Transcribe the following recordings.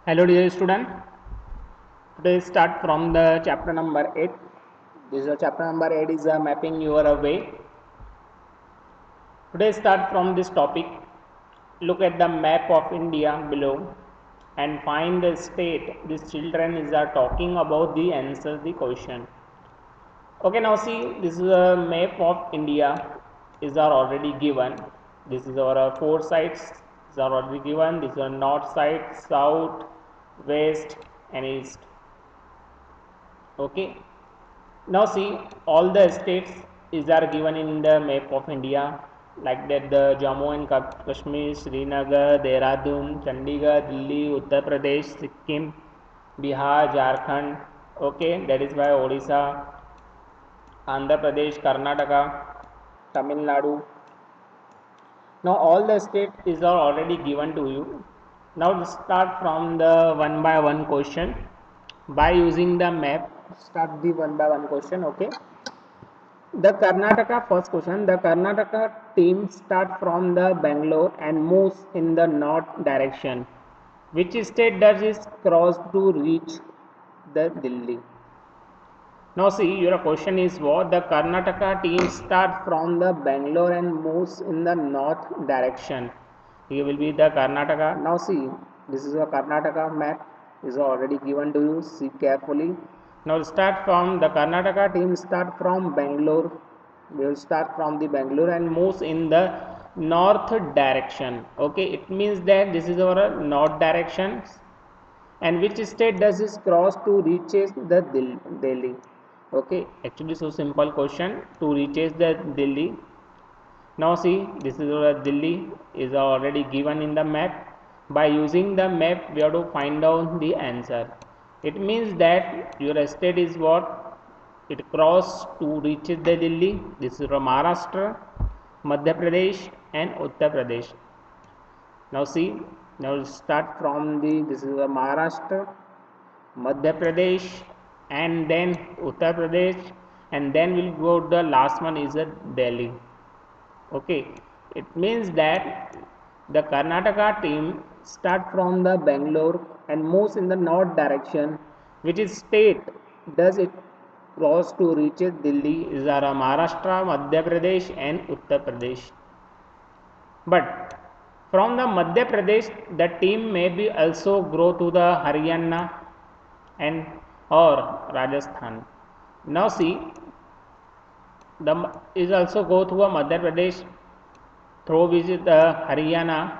Hello dear student. Today start from the chapter number 8. This is the chapter number 8 is mapping your way. Today start from this topic. Look at the map of India below and find the state these children is are talking about the answer the question. Okay, now see this is a map of India is are already given. This is our four sides is are already given. This is a north side, south, west and east. Okay, now see all the states is are given in the map of India like that the Jammu and Kashmir, Srinagar, Dehradun, Chandigarh, Delhi, Uttar Pradesh, Sikkim, Bihar, Jharkhand. Okay, that is by Odisha, Andhra Pradesh, Karnataka, Tamil Nadu. Now all the state is are already given to you. Now start from the one by one question by using the map. Start the one by one question. Okay. The Karnataka first question. The Karnataka team start from the Bangalore and moves in the north direction. Which state does it cross to reach the Delhi? Now see your question is what the Karnataka team start from the Bangalore and moves in the north direction. Here will be the Karnataka. Now see this is a Karnataka map is already given to you. See carefully. Now start from the Karnataka team start from Bangalore. We will start from the Bangalore and moves in the north direction. Okay, it means that this is our north direction. And which state does this cross to reaches the Delhi? Okay, actually so simple question to reaches the Delhi. Now see this is our Delhi is already given in the map. By using the map we have to find out the answer. It means that your state is what it cross to reaches the Delhi. This is from Maharashtra, Madhya Pradesh and Uttar Pradesh. Now see, now start from the this is the Maharashtra, Madhya Pradesh, and then Uttar Pradesh, and then we'll go the last one is the Delhi. Okay, it means that the Karnataka team start from the Bangalore and moves in the north direction, which is state does it cross to reach Delhi is our Maharashtra, Madhya Pradesh, and Uttar Pradesh. But from the Madhya Pradesh, the team may be also grow to the Haryana and or Rajasthan. Now see, the is also go to a Madhya Pradesh through visit the Haryana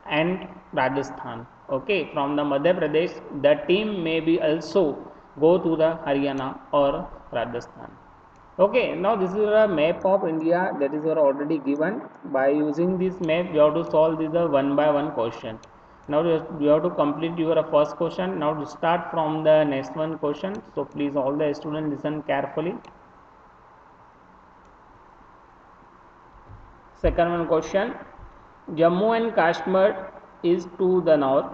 and Rajasthan. Okay, from the Madhya Pradesh, the team may be also go to the Haryana or Rajasthan. Okay, now this is a map of India that is already given. By using this map, you have to solve this one by one question. Now you have to complete your first question. Now to start from the next one question. So please all the students listen carefully. Second one question. Jammu and Kashmir is to the north.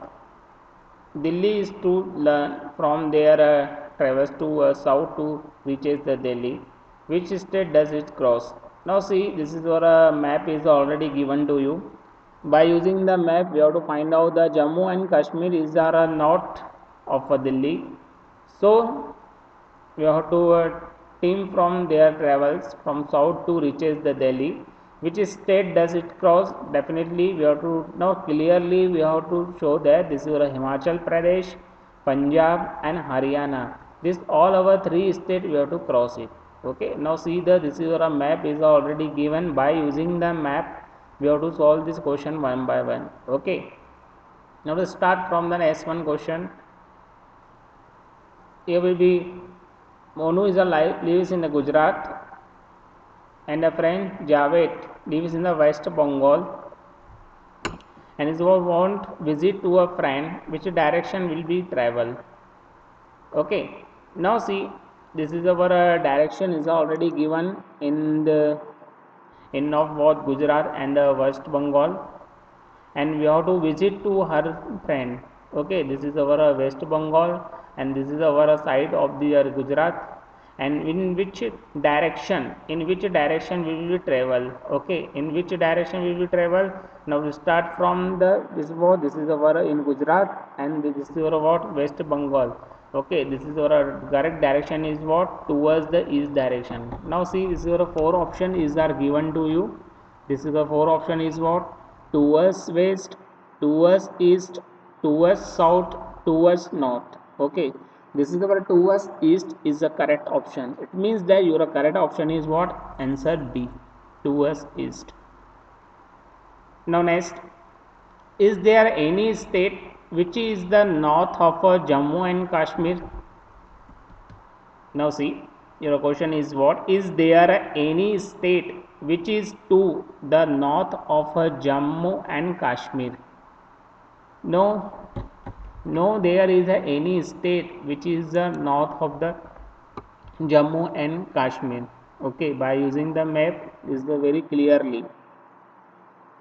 Delhi is to learn from there travels to south to reaches the Delhi. Which state does it cross? Now see this is our map is already given to you. By using the map we have to find out the Jammu and Kashmir is our north of Delhi. So we have to team from their travels from south to reaches the Delhi. Which state does it cross? Definitely we have to now clearly we have to show that this is Himachal Pradesh, Punjab and Haryana. This all our three states we have to cross it. Okay, now see the this is our map is already given. By using the map we have to solve this question one by one. Okay, now to start from the next one question. Here will be Monu is alive, lives in the Gujarat, and a friend Javed lives in the West Bengal, and is want visit to a friend. Which direction will be travel? Okay. Now see, this is our direction is already given in the in of both Gujarat and West Bengal, and we have to visit to her friend. Okay, this is our West Bengal and this is our side of the Gujarat, and in which direction we will travel. Okay, in which direction we will travel. Now we start from the this is our in Gujarat, and this is our what, West Bengal. Okay, this is our correct direction is what, towards the east direction. Now see, this is our four option is are given to you. This is the four option is what, towards west, towards east, towards south, towards north. Okay, this is our towards east is the correct option. It means that your correct option is what, answer D, towards east. Now next, is there any state which is the north of Jammu and Kashmir? Now see, your question is what, is there any state which is to the north of Jammu and Kashmir? No, no, there is any state which is the north of the Jammu and Kashmir. Okay, by using the map is the very clearly.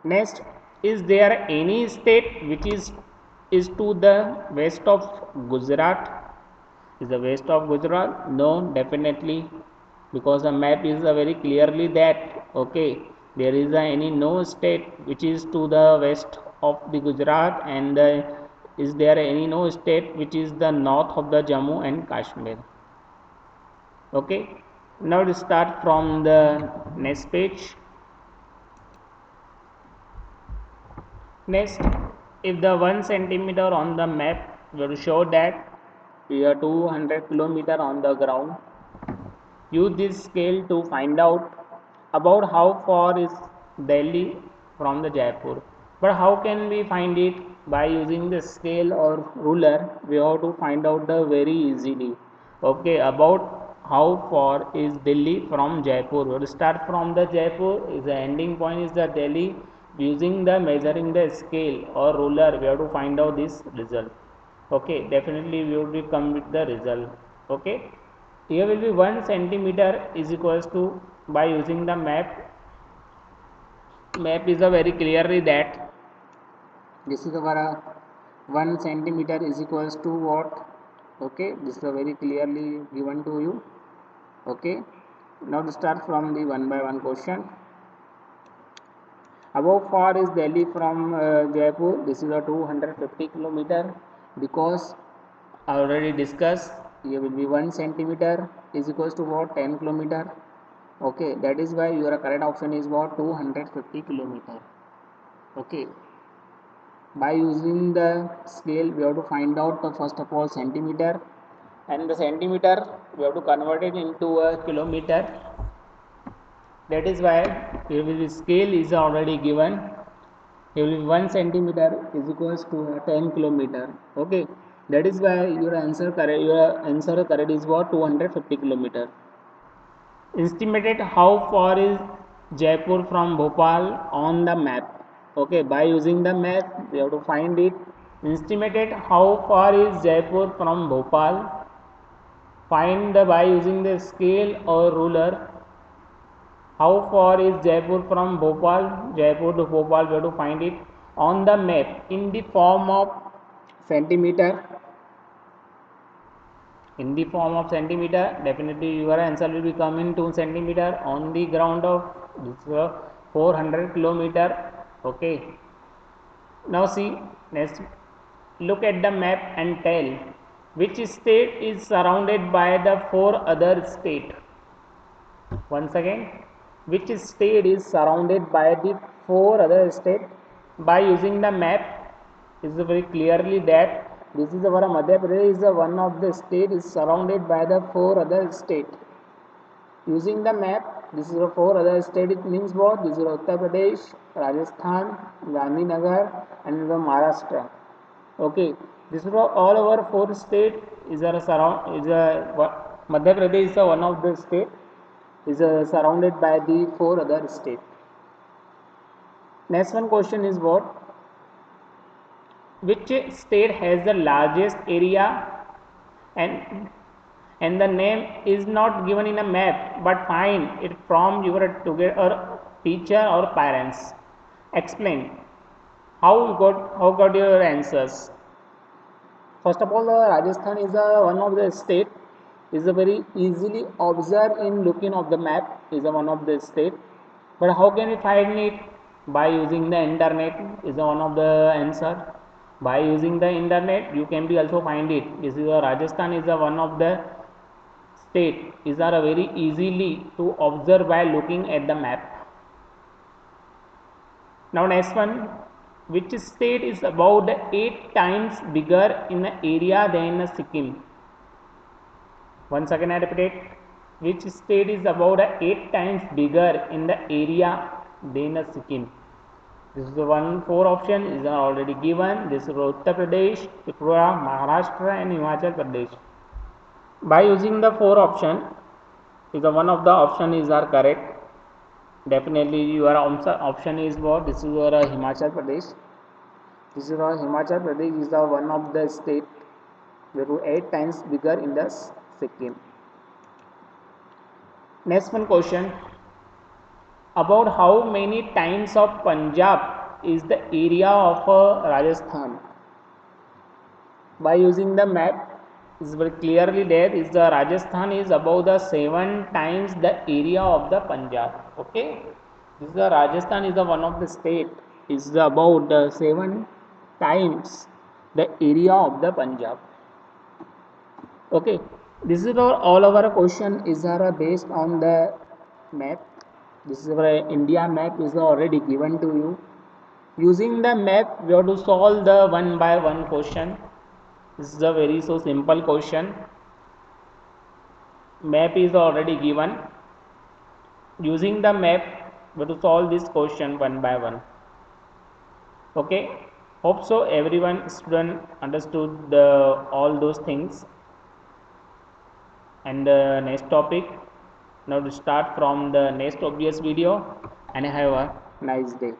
Next, is there any state which is to the west of Gujarat? Is the west of Gujarat? No, definitely, because the map is very clearly that. Okay, there is any no state which is to the west of the Gujarat, and is there any no state which is the north of the Jammu and Kashmir? Okay, now to start from the next page. Next, if the 1 centimeter on the map will show that we are 200 km on the ground, use this scale to find out about how far is Delhi from the Jaipur. But how can we find it? By using the scale or ruler, we have to find out the very easily. Okay, about how far is Delhi from Jaipur. We'll start from the Jaipur, is the ending point is the Delhi. Using the measuring the scale or ruler, we have to find out this result. Okay, definitely we will be come with the result. Okay, here will be 1 centimeter is equals to, by using the map is a very clearly that this is our 1 centimeter is equals to what. Okay, this is a very clearly given to you. Okay, now to start from the one by one question. How far is Delhi from Jaipur? This is a 250 km, because I already discussed, here will be 1 centimeter is equals to what, 10 km. Okay, that is why your correct option is what, 250 km. Okay, by using the scale we have to find out the first of all centimeter, and the centimeter we have to convert it into a kilometer. That is why here will be scale is already given. Here will be 1 centimeter is equals to 10 kilometer. Okay, that is why your answer correct is what, 250 kilometer. Estimated how far is Jaipur from Bhopal on the map. Okay, by using the map we have to find it. Estimated how far is Jaipur from Bhopal. Find the by using the scale or ruler. How far is Jaipur from Bhopal? Jaipur to Bhopal, we have to find it on the map in the form of centimeter. In the form of centimeter, definitely your answer will be coming to centimeter on the ground of this 400 kilometer. Okay. Now see, next look at the map and tell which state is surrounded by the four other state. Once again, which state is surrounded by the four other state? By using the map is very clearly that this is our Madhya Pradesh is one of the state is surrounded by the four other state. Using the map, this is the four other state. It means what? This is Uttar Pradesh, Rajasthan, Gandhinagar, and the Maharashtra. Okay, this is all our four state is a surround is a Madhya Pradesh is one of the state is surrounded by the four other states. Next one question is what? Which state has the largest area, and the name is not given in a map, but find it from your together teacher or parents. Explain how got your answers. First of all, Rajasthan is one of the state is a very easily observed in looking of the map is a one of the state. But how can we find it? By using the internet is one of the answer. By using the internet you can be also find it. This is a Rajasthan is a one of the state is are a very easily to observe by looking at the map. Now next one, which state is about 8 times bigger in area than Sikkim? Once again I repeat it. Which state is about 8 times bigger in the area than Sikkim? This is the one four option is already given. This is Uttar Pradesh, Tripura, Maharashtra and Himachal Pradesh. By using the four option, is the one of the option is are correct. Definitely your option is what? This is your Himachal Pradesh. This is Himachal Pradesh is the one of the state where 8 times bigger in the Sikkim. Next one question, about how many times of Punjab is the area of Rajasthan? By using the map is very clearly there is the Rajasthan is about the 7 times the area of the Punjab. Okay, this is the Rajasthan is the one of the state is about the 7 times the area of the Punjab. Okay, this is all our question is are based on the map. This is our India map is already given to you. Using the map we have to solve the one by one question. This is a very so simple question. Map is already given. Using the map we have to solve this question one by one. Okay, hope so everyone student understood the all those things. And the next topic now to start from the next obvious video, and have a nice day.